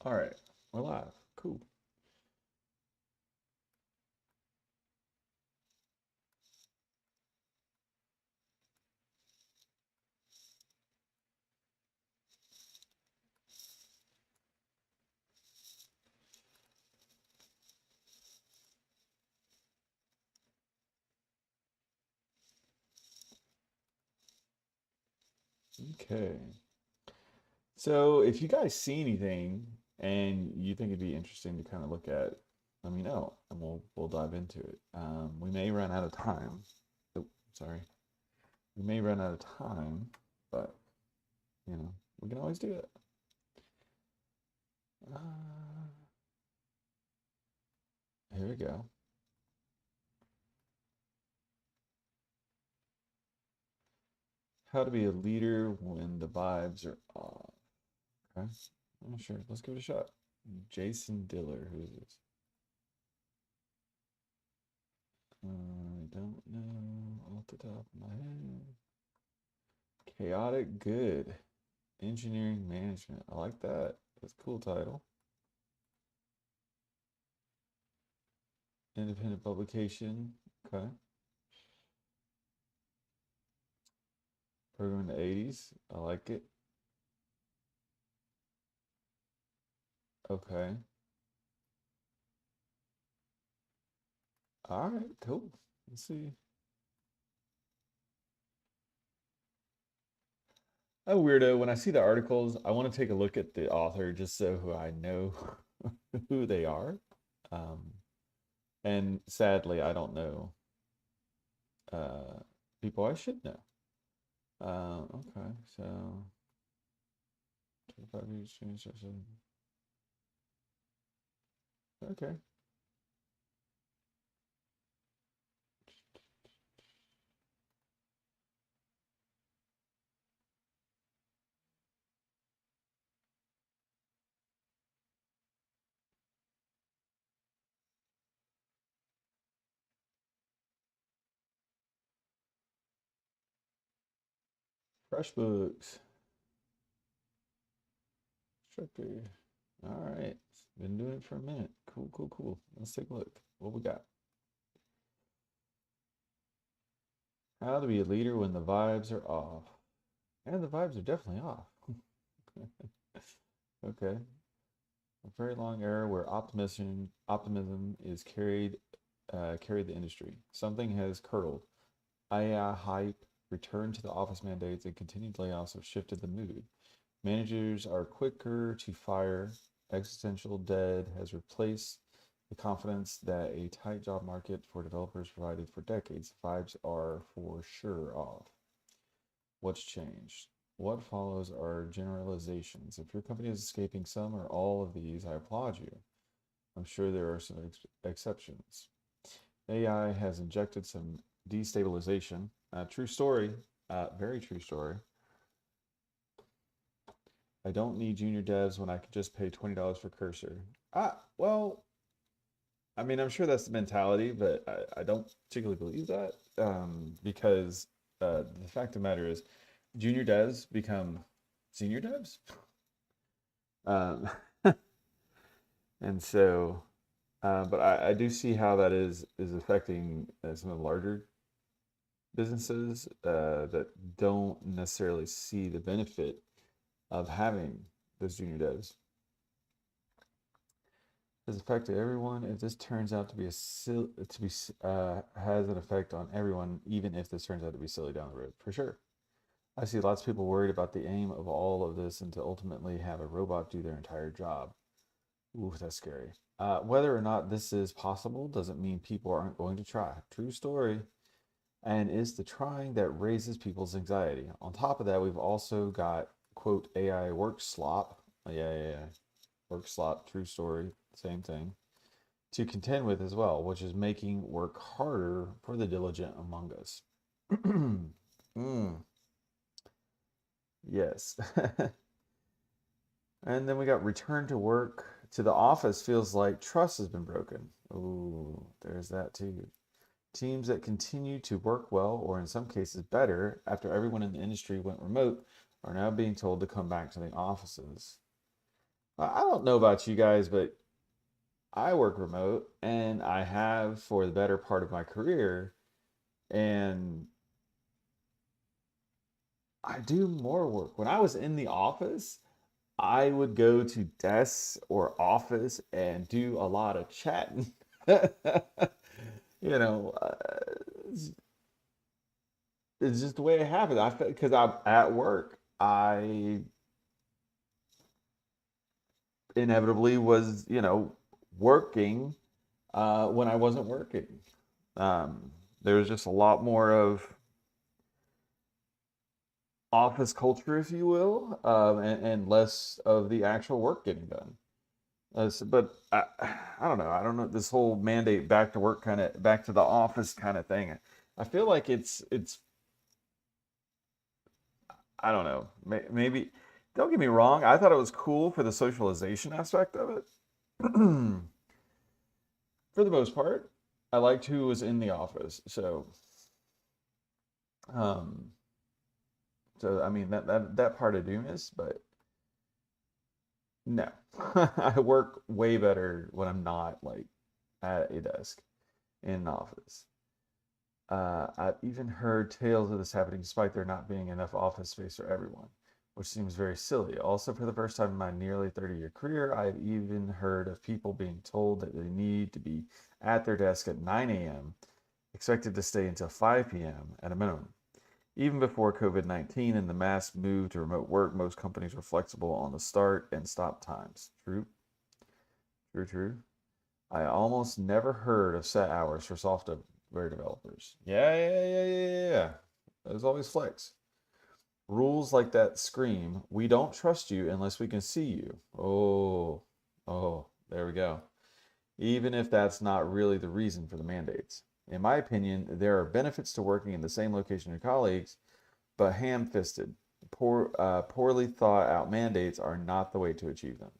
All right, we're live. Cool. Okay. So if you guys see anything and you think it'd be interesting to kind of look at, let me know and we'll dive into it. We may run out of time. Oh, sorry. We may run out of time, but we can always do it. Uh, Here we go. How to be a leader when the vibes are off. Okay. Oh, sure. Let's give it a shot. Jason Diller. Who is this? I don't know off the top of my head. Chaotic Good. Engineering Management. I like that. That's a cool title. Independent publication. Okay. Program in the 80s. I like it. Okay. All right. Cool. Let's see. I'm a weirdo. When I see the articles, I want to take a look at the author just so who I know who they are. Um, and sadly, I don't know uh, people I should know. Okay, so 25 years change. Okay. Fresh books. Instructor. All right. Been doing it for a minute. Cool, cool, cool. Let's take a look. What we got? How to be a leader when the vibes are off. And the vibes are definitely off. Okay. A very long era where optimism is carried the industry. Something has curdled. AI hype, return to the office mandates, and continued layoffs have shifted the mood. Managers are quicker to fire. Existential dead has replaced the confidence that a tight job market for developers provided for decades. Vibes are for sure off. What's changed? What follows are generalizations. If your company is escaping some or all of these, I applaud you. I'm sure there are some exceptions. AI has injected some destabilization. True story, very true story. I don't need junior devs when I could just pay $20 for cursor. Well, I mean, I'm sure that's the mentality, but I don't particularly believe that because the fact of the matter is, junior devs become senior devs. Um, and so, but I do see how that is affecting some of the larger businesses that don't necessarily see the benefit of having those junior devs. Has affected everyone. If this turns out to be has an effect on everyone, even if this turns out to be silly down the road, for sure. I see lots of people worried about the aim of all of this and to ultimately have a robot do their entire job. Ooh, that's scary. Whether or not this is possible doesn't mean people aren't going to try. True story. And it's the trying that raises people's anxiety. On top of that, we've also got, quote, AI work slop. Yeah. Work slop, true story, same thing. To contend with as well, which is making work harder for the diligent among us. Mm, yes. And then we got return to work to the office feels like trust has been broken. Ooh, there's that too. Teams that continue to work well, or in some cases better, after everyone in the industry went remote, are now being told to come back to the offices. I don't know about you guys, but I work remote and I have for the better part of my career. And I do more work. When I was in the office, I would go to desks or office and do a lot of chatting. You know, it's, it's just the way it happened. I because I'm at work, I inevitably was, working when I wasn't working. There was just a lot more of office culture, if you will, and less of the actual work getting done. But I don't know. I don't know this whole mandate back to work kind of back to the office kind of thing. I feel like it's I don't know. Maybe don't get me wrong. I thought it was cool for the socialization aspect of it. For the most part, I liked who was in the office. Um, so I mean that part I do miss, but no, I work way better when I'm not like at a desk in an office. I've even heard tales of this happening despite there not being enough office space for everyone, which seems very silly. Also, for the first time in my nearly 30-year career, I've even heard of people being told that they need to be at their desk at 9 a.m., expected to stay until 5 p.m. at a minimum. Even before COVID-19 and the mass move to remote work, most companies were flexible on the start and stop times. True, true, true. I almost never heard of set hours for software developers. Yeah, yeah, yeah, yeah, yeah, yeah. There's always flex. Rules like that scream, we don't trust you unless we can see you. Oh, there we go. Even if that's not really the reason for the mandates. In my opinion, there are benefits to working in the same location as your colleagues, but ham-fisted, poorly thought out mandates are not the way to achieve them.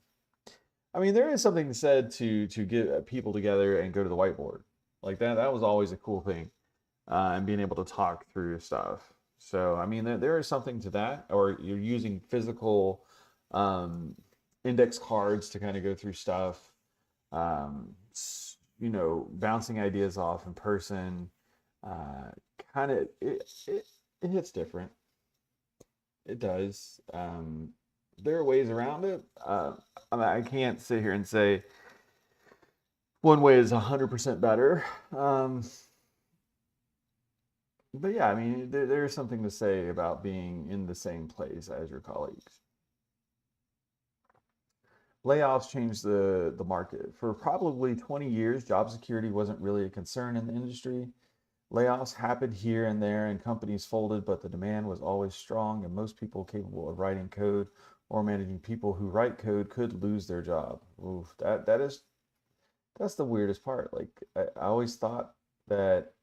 I mean, there is something said to get people together and go to the whiteboard. Like that was always a cool thing, and being able to talk through stuff. So, I mean, there is something to that. Or you're using physical um, index cards to kind of go through stuff. Bouncing ideas off in person. Uh, kind of it hits different. It does. There are ways around it. I mean, I can't sit here and say one way is 100% better. But yeah, I mean, there's something to say about being in the same place as your colleagues. Layoffs changed the market. For probably 20 years, job security wasn't really a concern in the industry. Layoffs happened here and there, and companies folded, but the demand was always strong, and most people capable of writing code or managing people who write code could lose their job. Oof, that's the weirdest part. Like I always thought that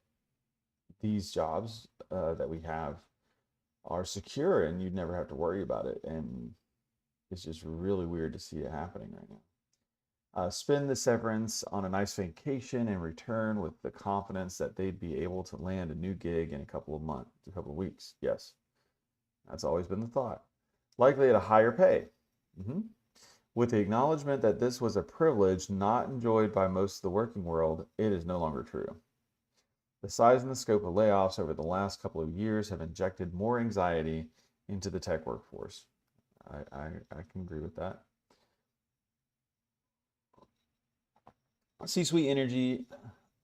these jobs that we have are secure and you'd never have to worry about it. And it's just really weird to see it happening right now. Spend the severance on a nice vacation and return with the confidence that they'd be able to land a new gig in a couple of months, a couple of weeks. Yes, that's always been the thought. Likely at a higher pay. Mhm. With the acknowledgement that this was a privilege not enjoyed by most of the working world, it is no longer true. The size and the scope of layoffs over the last couple of years have injected more anxiety into the tech workforce. I can agree with that. C-suite energy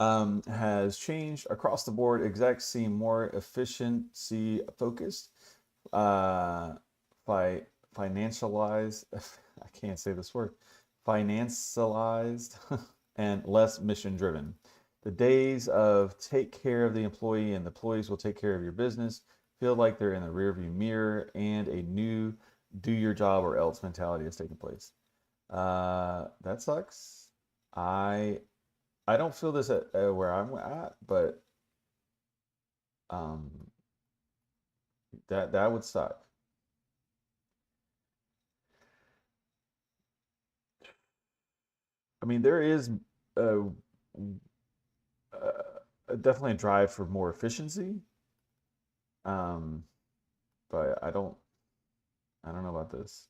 has changed across the board. Execs seem more efficiency focused, uh, fi- financialized. I can't say this word. Financialized and less mission driven. The days of take care of the employee and the employees will take care of your business feel like they're in the rearview mirror, and a new do your job or else mentality has taken place. That sucks. I I don't feel this at where I'm at, but um, that would suck. I mean, there is uh, definitely a drive for more efficiency, um, but I don't know about this.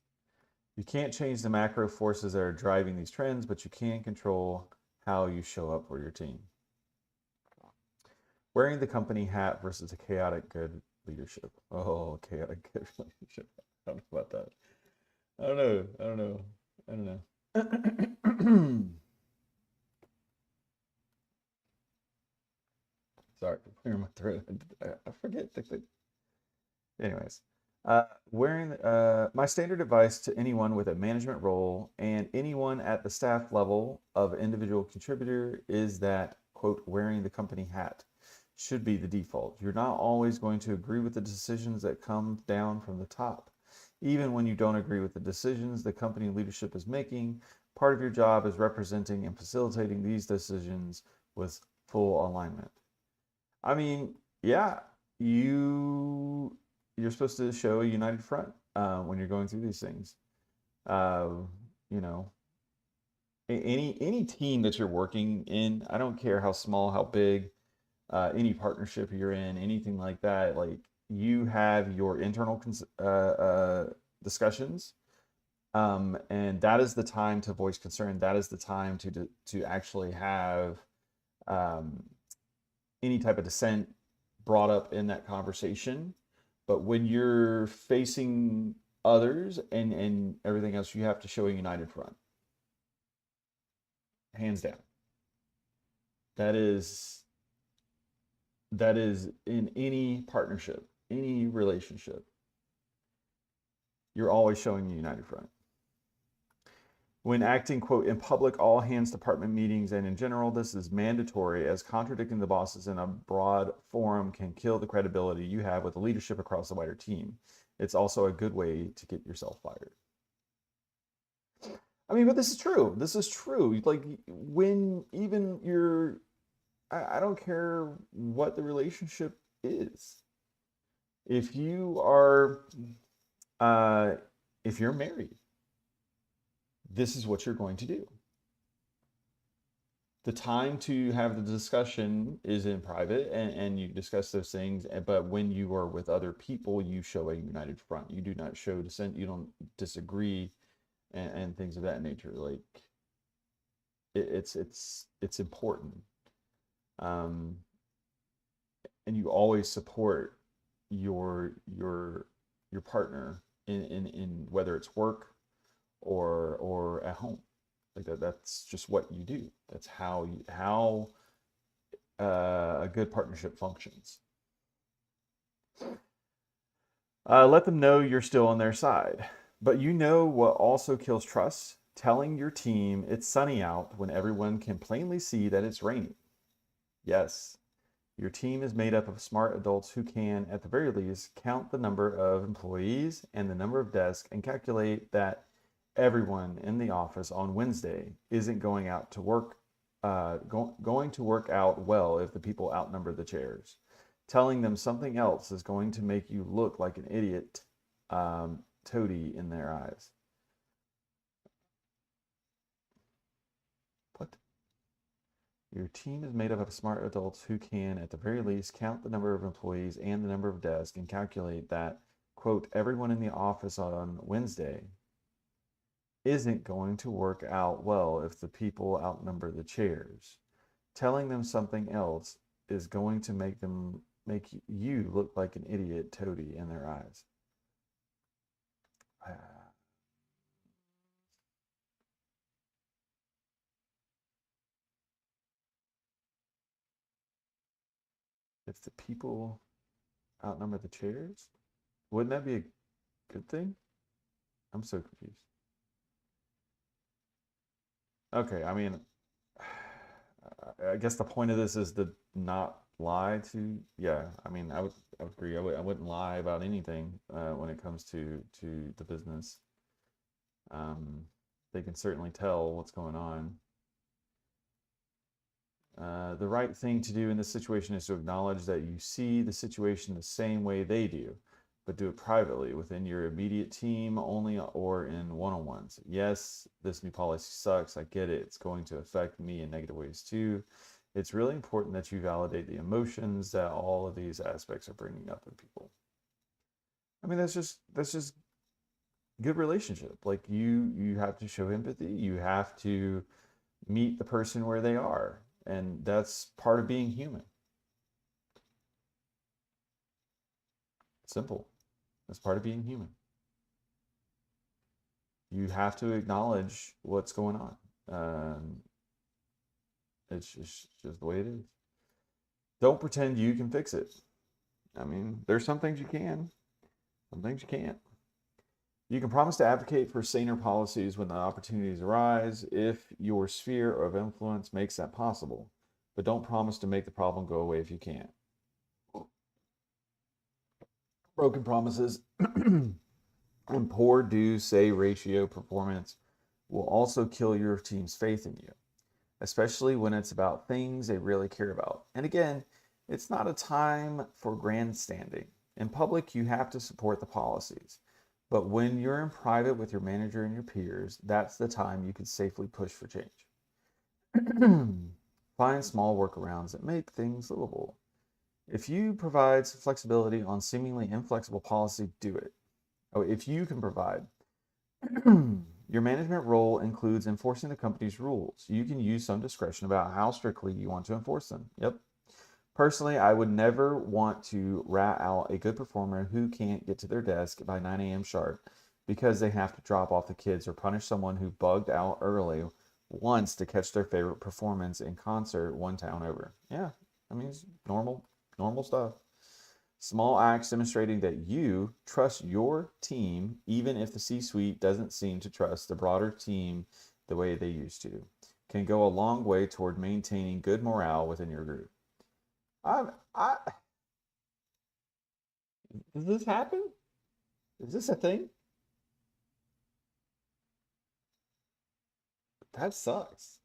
You can't change the macro forces that are driving these trends, but you can control how you show up for your team. Wearing the company hat versus a chaotic good leadership. Oh, chaotic good leadership. I don't know about that. I don't know. I don't know. I don't know. Sorry, clear my throat. I forget the thing. Anyways, wearing my standard advice to anyone with a management role and anyone at the staff level of individual contributor is that, quote, wearing the company hat should be the default. You're not always going to agree with the decisions that come down from the top. Even when you don't agree with the decisions the company leadership is making, part of your job is representing and facilitating these decisions with full alignment. I mean, yeah, you're supposed to show a united front when you're going through these things. Uh, you know, any team that you're working in, I don't care how small, how big, any partnership you're in, anything like that, like you have your internal discussions, and that is the time to voice concern. That is the time to actually have um, any type of dissent brought up in that conversation. But when you're facing others and everything else, you have to show a united front, hands down. That is in any partnership, any relationship. You're always showing a united front. When acting, quote, in public, all hands department meetings, and in general, this is mandatory, as contradicting the bosses in a broad forum can kill the credibility you have with the leadership across the wider team. It's also a good way to get yourself fired. I mean, but this is true. This is true. Like when even you're, I don't care what the relationship is. If you are, uh, if you're married, this is what you're going to do. The time to have the discussion is in private and you discuss those things. But when you are with other people, you show a united front. You do not show dissent. You don't disagree and things of that nature. Like it's important. Um, and you always support your partner in whether it's work or at home. Like that's just what you do. That's how a good partnership functions. Let them know you're still on their side. But you know what also kills trust? Telling your team it's sunny out when everyone can plainly see that it's raining. Yes, your team is made up of smart adults who can, at the very least, count the number of employees and the number of desks and calculate that everyone in the office on Wednesday isn't going out to work, going to work out well if the people outnumber the chairs. Telling them something else is going to make you look like an idiot, toady in their eyes. What? Your team is made up of smart adults who can, at the very least, count the number of employees and the number of desks and calculate that, quote, everyone in the office on Wednesday isn't going to work out well if the people outnumber the chairs. Telling them something else is going to make you look like an idiot toady in their eyes. If the people outnumber the chairs, wouldn't that be a good thing? I'm so confused. Okay, I mean, I guess the point of this is to not lie to. Yeah, I mean, I would agree. I wouldn't lie about anything when it comes to the business. They can certainly tell what's going on. The right thing to do in this situation is to acknowledge that you see the situation the same way they do, but do it privately within your immediate team only or in one-on-ones. Yes, this new policy sucks. I get it. It's going to affect me in negative ways too. It's really important that you validate the emotions that all of these aspects are bringing up in people. I mean, that's just good relationship. Like you have to show empathy. You have to meet the person where they are, and that's part of being human. Simple. That's part of being human. You have to acknowledge what's going on. It's just the way it is. Don't pretend you can fix it. I mean, there's some things you can, some things you can't. You can promise to advocate for saner policies when the opportunities arise if your sphere of influence makes that possible, but don't promise to make the problem go away if you can't. Broken promises and poor do-say ratio performance will also kill your team's faith in you, especially when it's about things they really care about. And again, it's not a time for grandstanding. In public, you have to support the policies. But when you're in private with your manager and your peers, that's the time you can safely push for change. Find small workarounds that make things livable. If you provide some flexibility on seemingly inflexible policy, do it. Oh, if you can provide. Your management role includes enforcing the company's rules. You can use some discretion about how strictly you want to enforce them. Yep. Personally, I would never want to rat out a good performer who can't get to their desk by 9 a.m. sharp because they have to drop off the kids or punish someone who bugged out early once to catch their favorite performance in concert one town over. Yeah, I mean, it's normal stuff. Small acts demonstrating that you trust your team, even if the C-suite doesn't seem to trust the broader team the way they used to, can go a long way toward maintaining good morale within your group. I Does this happen? Is this a thing? That sucks.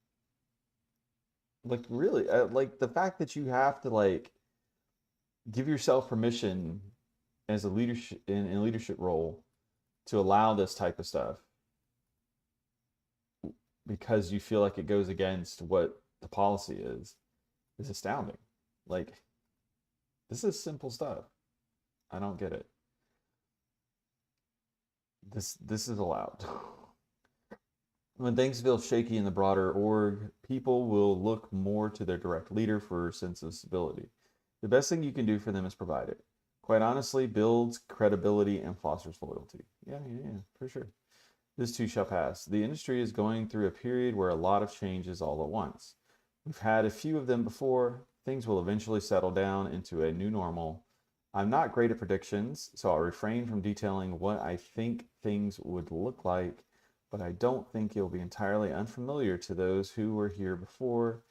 Like really, like the fact that you have to like give yourself permission as a leadership in a leadership role to allow this type of stuff because you feel like it goes against what the policy is astounding. Like this is simple stuff. I don't get it. This is allowed. When things feel shaky in the broader org, people will look more to their direct leader for a sense of stability. The best thing you can do for them is provide it. Quite honestly, builds credibility and fosters loyalty. Yeah, for sure. This too shall pass. The industry is going through a period where a lot of changes all at once. We've had a few of them before. Things will eventually settle down into a new normal. I'm not great at predictions, so I'll refrain from detailing what I think things would look like, but I don't think it'll be entirely unfamiliar to those who were here before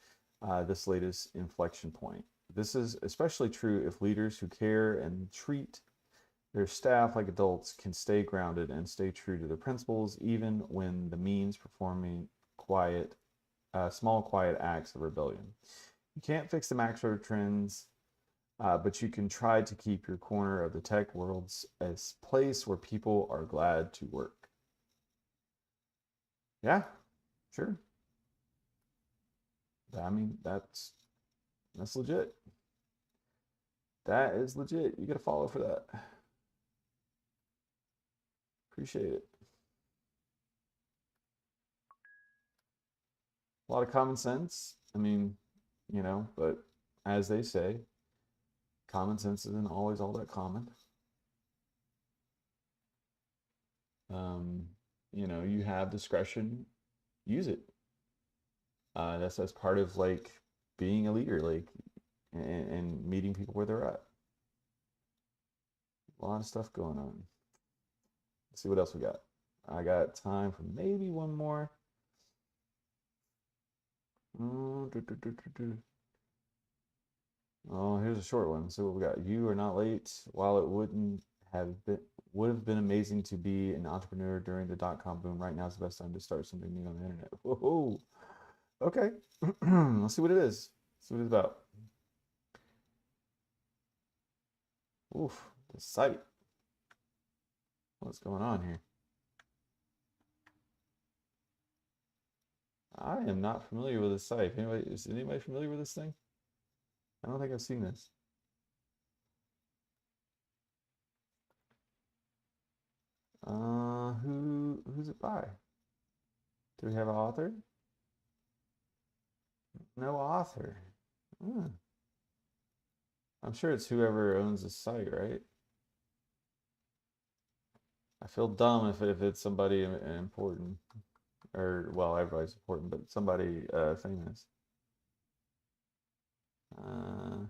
this latest inflection point. This is especially true if leaders who care and treat their staff like adults can stay grounded and stay true to their principles, even when the means performing small, quiet acts of rebellion. You can't fix the macro trends, but you can try to keep your corner of the tech world's a place where people are glad to work. Yeah, sure. I mean, that's legit. That is legit. You get a follow for that. Appreciate it. A lot of common sense. I mean, but as they say, common sense isn't always all that common. Um, you have discretion, use it. That's part of like being a leader, like and meeting people where they're at. A lot of stuff going on. Let's see what else we got. I got time for maybe one more. Oh, oh, here's a short one. So what we got. You are not late. While it would have been amazing to be an entrepreneur during the dot-com boom, right now is the best time to start something new on the internet. Whoa. Okay. Let's see what it is. Let's see what it's about. Oof, the site. What's going on here? I am not familiar with this site. Is anybody familiar with this thing? I don't think I've seen this. Who's it by? Do we have an author? No author. Hmm. I'm sure it's whoever owns the site, right? I feel dumb if it's somebody important, or well, everybody's important, but somebody famous. Uh,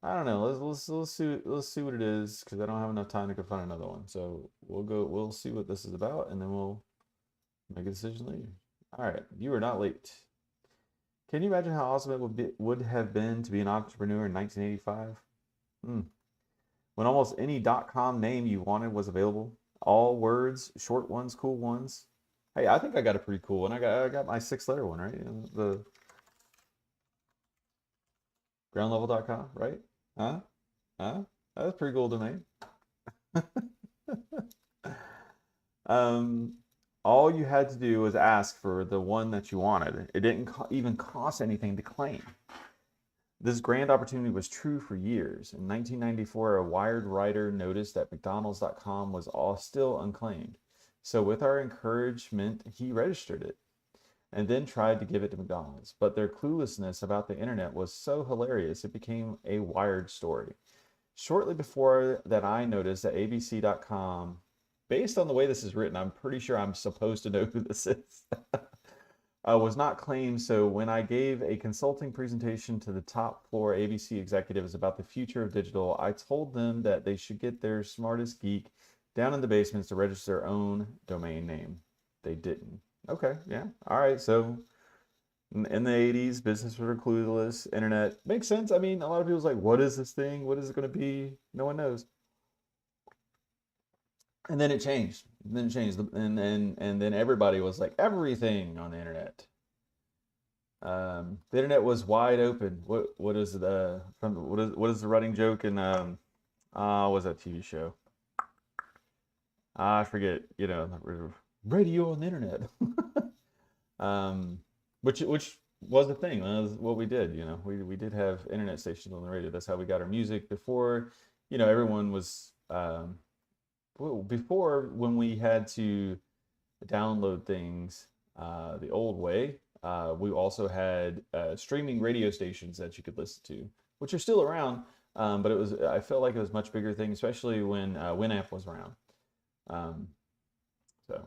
I don't know. Let's see what it is because I don't have enough time to go find another one. So we'll see what this is about, and then we'll make a decision later. All right, you are not late. Can you imagine how awesome it would have been to be an entrepreneur in 1985? Hmm. When almost any .com name you wanted was available, all words, short ones, cool ones. Hey, I think I got a pretty cool one. I got my 6 letter one, right? The groundlevel.com, right? Huh? Huh? That's a pretty cool domain. Um, all you had to do was ask for the one that you wanted. It didn't even cost anything to claim. This grand opportunity was true for years. In 1994, a Wired writer noticed that McDonald's.com was all still unclaimed. So, with our encouragement, he registered it and then tried to give it to McDonald's. But their cluelessness about the internet was so hilarious, it became a Wired story. Shortly before that, I noticed that ABC.com, based on the way this is written, I'm pretty sure I'm supposed to know who this is. Was not claimed. So when I gave a consulting presentation to the top floor ABC executives about the future of digital, I told them that they should get their smartest geek down in the basements to register their own domain name. They didn't. Okay, yeah. All right. So in the 80s, businesses were clueless. Internet makes sense. I mean, a lot of people's like, what is this thing? What is it going to be? No one knows. And then it changed. And then it changed. And then everybody was like, everything on the internet. The internet was wide open. What is the from what is the running joke in what was that TV show? I forget. Radio on the internet. um, which was the thing. That was what we did. We did have internet stations on the radio. That's how we got our music before. Everyone was before when we had to download things the old way. We also had streaming radio stations that you could listen to, which are still around. But I felt like it was a much bigger thing, especially when Winamp was around. Um, so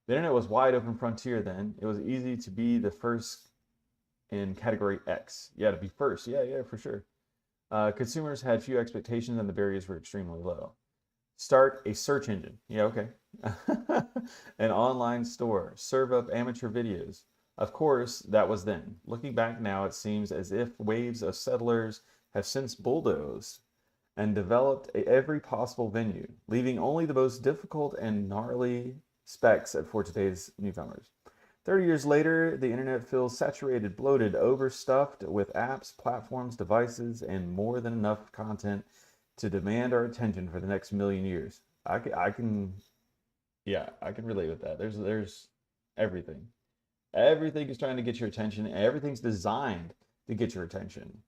the internet was wide open frontier then. It was easy to be the first in category X. Yeah, to be first. Yeah, for sure. Consumers had few expectations and the barriers were extremely low. Start a search engine. Yeah, okay. An online store. Serve up amateur videos. Of course, that was then. Looking back now, it seems as if waves of settlers have since bulldozed and developed every possible venue, leaving only the most difficult and gnarly specs for today's newcomers. 30 years later, the internet feels saturated, bloated, overstuffed with apps, platforms, devices, and more than enough content to demand our attention for the next million years. Yeah, I can relate with that. There's everything. Everything is trying to get your attention. Everything's designed to get your attention.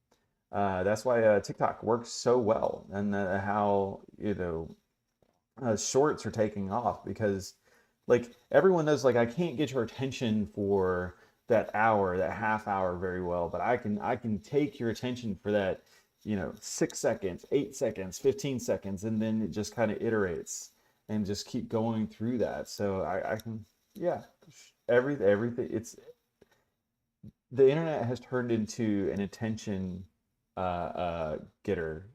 That's why TikTok works so well, and how shorts are taking off because like everyone knows like I can't get your attention for that hour, that half hour very well, but I can take your attention for that 6 seconds, 8 seconds, 15 seconds, and then it just kind of iterates and just keep going through that. So I can, yeah, everything. The internet has turned into an attention getter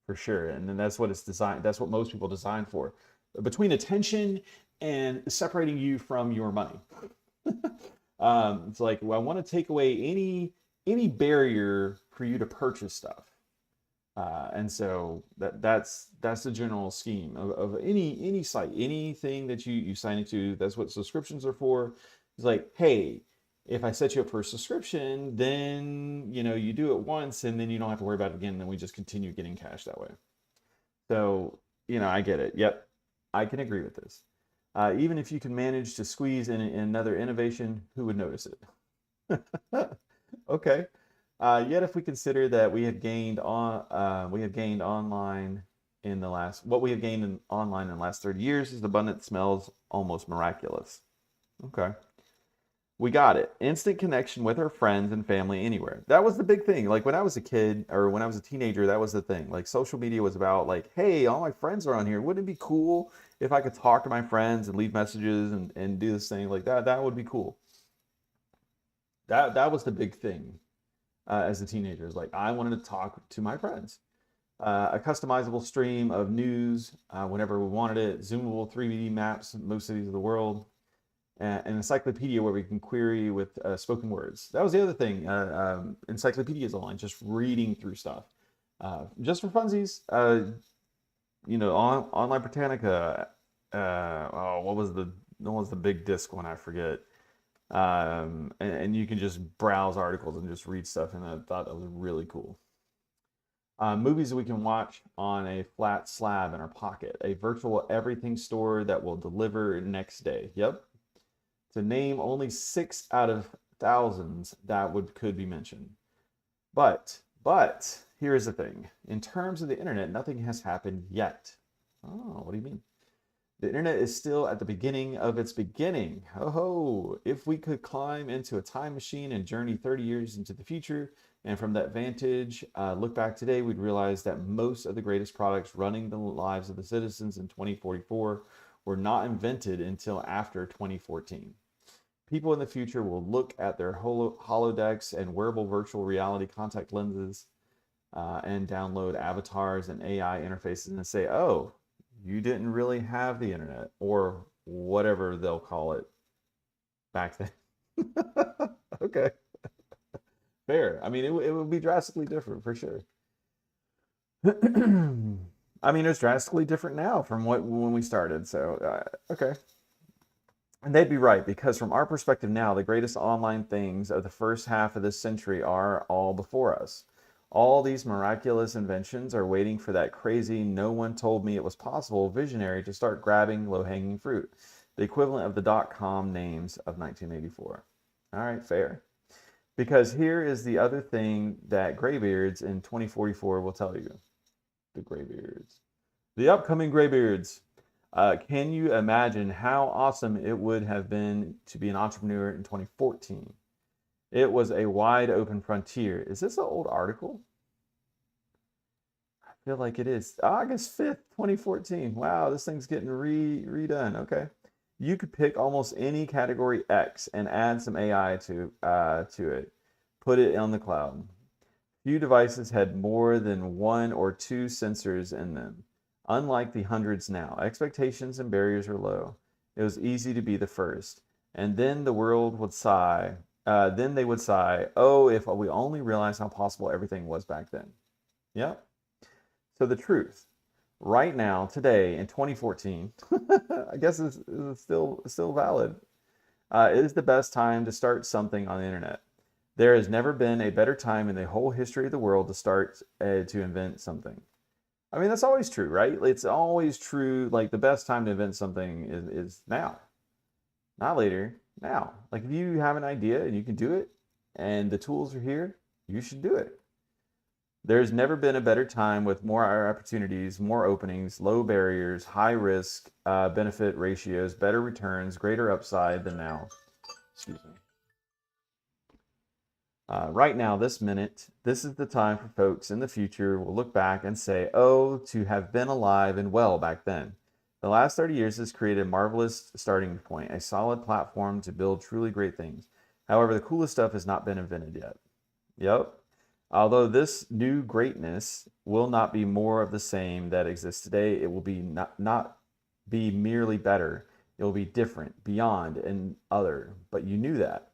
for sure, and then that's what it's designed. That's what most people design for, between attention and separating you from your money. It's like, well, I want to take away any barrier for you to purchase stuff. And so that's the general scheme of any site, anything that you sign into. That's what subscriptions are for. It's like, hey, if I set you up for a subscription, then you do it once, and then you don't have to worry about it again. And then we just continue getting cash that way. So I get it. Yep, I can agree with this. Even if you can manage to squeeze in another innovation, who would notice it? Okay. Yet, if we consider that we have gained online in the last, what we have gained in online in the last 30 years is abundant smells almost miraculous. Okay. We got it. Instant connection with our friends and family anywhere. That was the big thing. Like when I was a kid or when I was a teenager, that was the thing. Like social media was about like, hey, all my friends are on here. Wouldn't it be cool if I could talk to my friends and leave messages and do this thing like that? That would be cool. That was the big thing as a teenager. Is like I wanted to talk to my friends. A customizable stream of news whenever we wanted it. Zoomable 3D maps in most cities of the world. An encyclopedia where we can query with spoken words. That was the other thing. Encyclopedias online, just reading through stuff, just for funsies. Online Britannica. What was the big disc one? I forget. And you can just browse articles and just read stuff, and I thought that was really cool. Movies that we can watch on a flat slab in our pocket. A virtual everything store that will deliver next day. Yep. To name only 6 out of thousands that could be mentioned. But here's the thing. In terms of the internet, nothing has happened yet. Oh, what do you mean? The internet is still at the beginning of its beginning. Ho ho! If we could climb into a time machine and journey 30 years into the future, and from that vantage, look back today, we'd realize that most of the greatest products running the lives of the citizens in 2044 were not invented until after 2014. People in the future will look at their holodecks and wearable virtual reality contact lenses and download avatars and AI interfaces and say, oh, you didn't really have the internet, or whatever they'll call it back then. Okay. Fair. I mean, it would be drastically different for sure. I mean, it's drastically different now from when we started. So, okay. And they'd be right, because from our perspective now, the greatest online things of the first half of this century are all before us. All these miraculous inventions are waiting for that crazy, no one told me it was possible visionary to start grabbing low-hanging fruit, the equivalent of the dot-com names of 1984. All right, fair. Because here is the other thing that graybeards in 2044 will tell you. The graybeards. The upcoming graybeards. Can you imagine how awesome it would have been to be an entrepreneur in 2014? It was a wide open frontier. Is this an old article? I feel like it is. August 5th, 2014. Wow, this thing's getting redone. Okay. You could pick almost any category X and add some AI to it. Put it on the cloud. Few devices had more than 1 or 2 sensors in them. Unlike the hundreds now, expectations and barriers are low. It was easy to be the first. And then the world would sigh. Then they would sigh, oh, if we only realized how possible everything was back then. Yep. So the truth, right now, today, in 2014, I guess it's still valid, it is the best time to start something on the internet. There has never been a better time in the whole history of the world to start to invent something. I mean, that's always true, right? It's always true. Like the best time to invent something is now, not later, now. Like if you have an idea and you can do it and the tools are here, you should do it. There's never been a better time with more opportunities, more openings, low barriers, high risk, benefit ratios, better returns, greater upside than now. Excuse me. Right now, this minute, this is the time for folks in the future will look back and say, oh, to have been alive and well back then. The last 30 years has created a marvelous starting point, a solid platform to build truly great things. However, the coolest stuff has not been invented yet. Yep. Although this new greatness will not be more of the same that exists today, it will be not be merely better. It will be different, beyond, and other. But you knew that.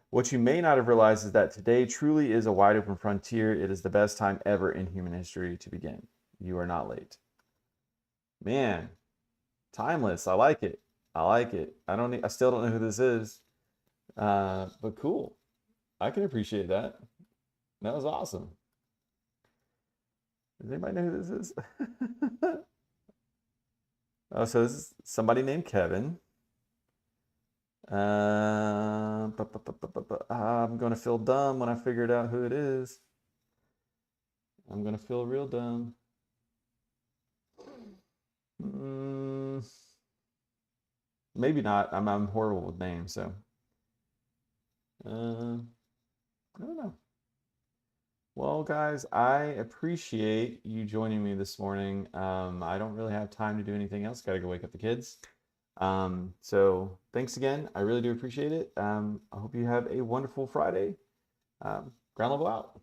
What you may not have realized is that today truly is a wide open frontier. It is the best time ever in human history to begin. You are not late. Man, timeless. I like it. I like it. I still don't know who this is, but cool. I can appreciate that. That was awesome. Does anybody know who this is? Oh, so this is somebody named Kevin. I'm going to feel dumb when I figured out who it is. I'm going to feel real dumb. Mm, maybe not. I'm horrible with names, so I don't know. Well, guys, I appreciate you joining me this morning. I don't really have time to do anything else. Got to go wake up the kids. So thanks again. I really do appreciate it. I hope you have a wonderful Friday. Ground level out.